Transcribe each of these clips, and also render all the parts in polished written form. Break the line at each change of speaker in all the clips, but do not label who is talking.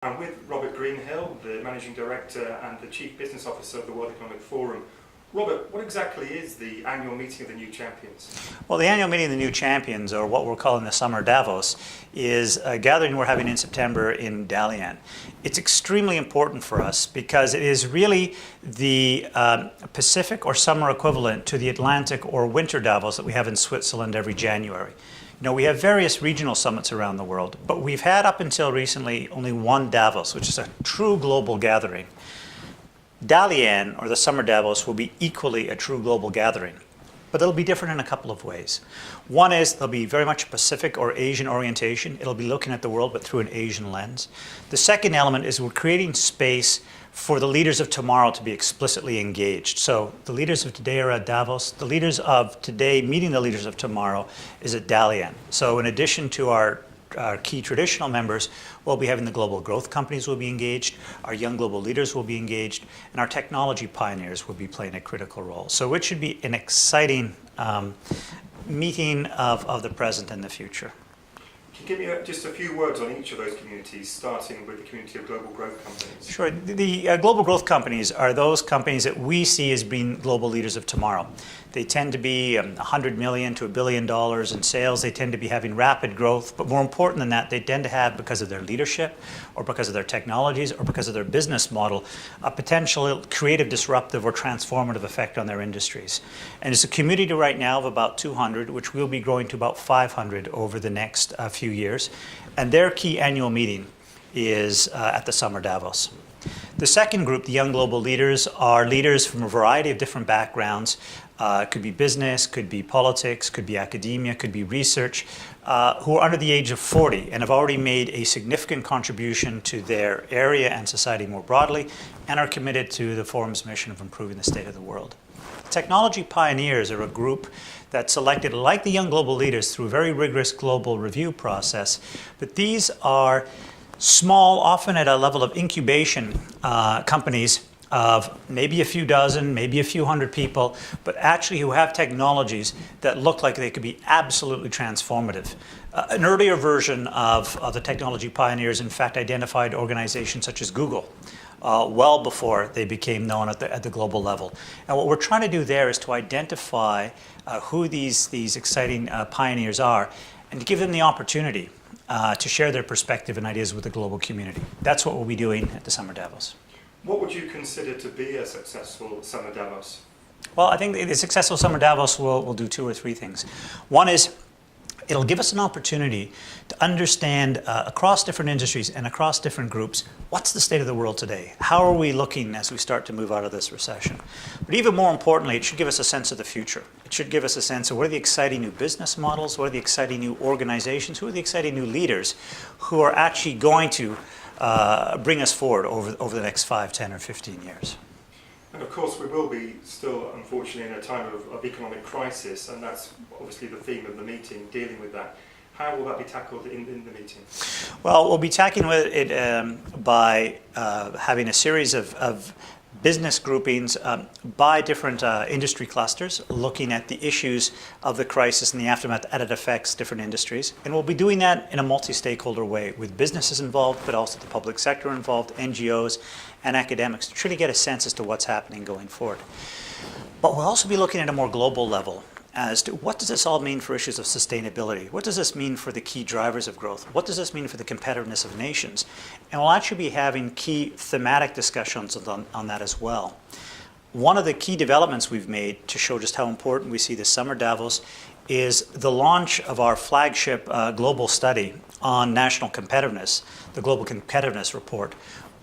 I'm with Robert Greenhill, the Managing Director and the Chief Business Officer of the World Economic Forum. Robert, what exactly is the annual meeting of the new champions?
Well, the annual meeting of the new champions, or what we're calling the Summer Davos, is a gathering we're having in September in Dalian. It's extremely important for us because it is really the Pacific or summer equivalent to the Atlantic or winter Davos that we have in Switzerland every January. You know, we have various regional summits around the world, but we've had up until recently only one Davos, which is a true global gathering. Dalian, or the Summer Davos, will be equally a true global gathering, but it'll be different in a couple of ways. One is there'll be very much a Pacific or Asian orientation. It'll be looking at the world, but through an Asian lens. The second element is we're creating space for the leaders of tomorrow to be explicitly engaged. So the leaders of today are at Davos. The leaders of today meeting the leaders of tomorrow is at Dalian. So in addition to our key traditional members, we'll be having the global growth companies will be engaged, our young global leaders will be engaged, and our technology pioneers will be playing a critical role. So it should be an exciting meeting of the present and the future.
Can you give me just a few words on each of those communities, starting with the community of global growth companies?
Sure. The global growth companies are those companies that we see as being global leaders of tomorrow. They tend to be $100 million to $1 billion in sales. They tend to be having rapid growth, but more important than that, they tend to have, because of their leadership or because of their technologies or because of their business model, a potential creative, disruptive, or transformative effect on their industries. And it's a community right now of about 200, which will be growing to about 500 over the next few years. And their key annual meeting is at the Summer Davos. The second group, the young global leaders, are leaders from a variety of different backgrounds. Could be business, could be politics, could be academia, could be research, who are under the age of 40 and have already made a significant contribution to their area and society more broadly, and are committed to the forum's mission of improving the state of the world. Technology pioneers are a group that's selected, like the young global leaders, through a very rigorous global review process, but these are small, often at a level of incubation companies of maybe a few dozen, maybe a few hundred people, but actually who have technologies that look like they could be absolutely transformative. An earlier version of the technology pioneers, in fact, identified organizations such as Google well before they became known at the global level. And what we're trying to do there is to identify who these exciting pioneers are and to give them the opportunity to share their perspective and ideas with the global community. That's what we'll be doing at the Summer Davos.
What would you consider to be a successful Summer Davos?
Well, I think the successful Summer Davos will do two or three things. One is it'll give us an opportunity to understand across different industries and across different groups, what's the state of the world today? How are we looking as we start to move out of this recession? But even more importantly, it should give us a sense of the future. It should give us a sense of what are the exciting new business models, what are the exciting new organizations, who are the exciting new leaders who are actually going to bring us forward over the next 5, 10, or 15 years.
And of course we will be still, unfortunately, in a time of economic crisis, and that's obviously the theme of the meeting, dealing with that. How will that be tackled in the meeting?
Well, we'll be tackling with it by having a series of business groupings by different industry clusters, looking at the issues of the crisis and the aftermath as it affects different industries. And we'll be doing that in a multi-stakeholder way, with businesses involved, but also the public sector involved, NGOs, and academics, to truly get a sense as to what's happening going forward. But we'll also be looking at a more global level as to what does this all mean for issues of sustainability? What does this mean for the key drivers of growth? What does this mean for the competitiveness of nations? And we'll actually be having key thematic discussions on that as well. One of the key developments we've made to show just how important we see the Summer Davos is the launch of our flagship global study on national competitiveness, the Global Competitiveness Report,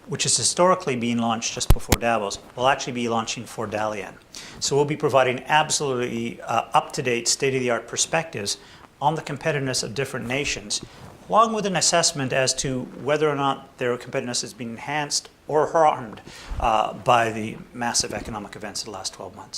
which is historically being launched just before Davos, will actually be launching for Dalian. So we'll be providing absolutely up-to-date, state-of-the-art perspectives on the competitiveness of different nations, along with an assessment as to whether or not their competitiveness is being enhanced or harmed by the massive economic events of the last 12 months.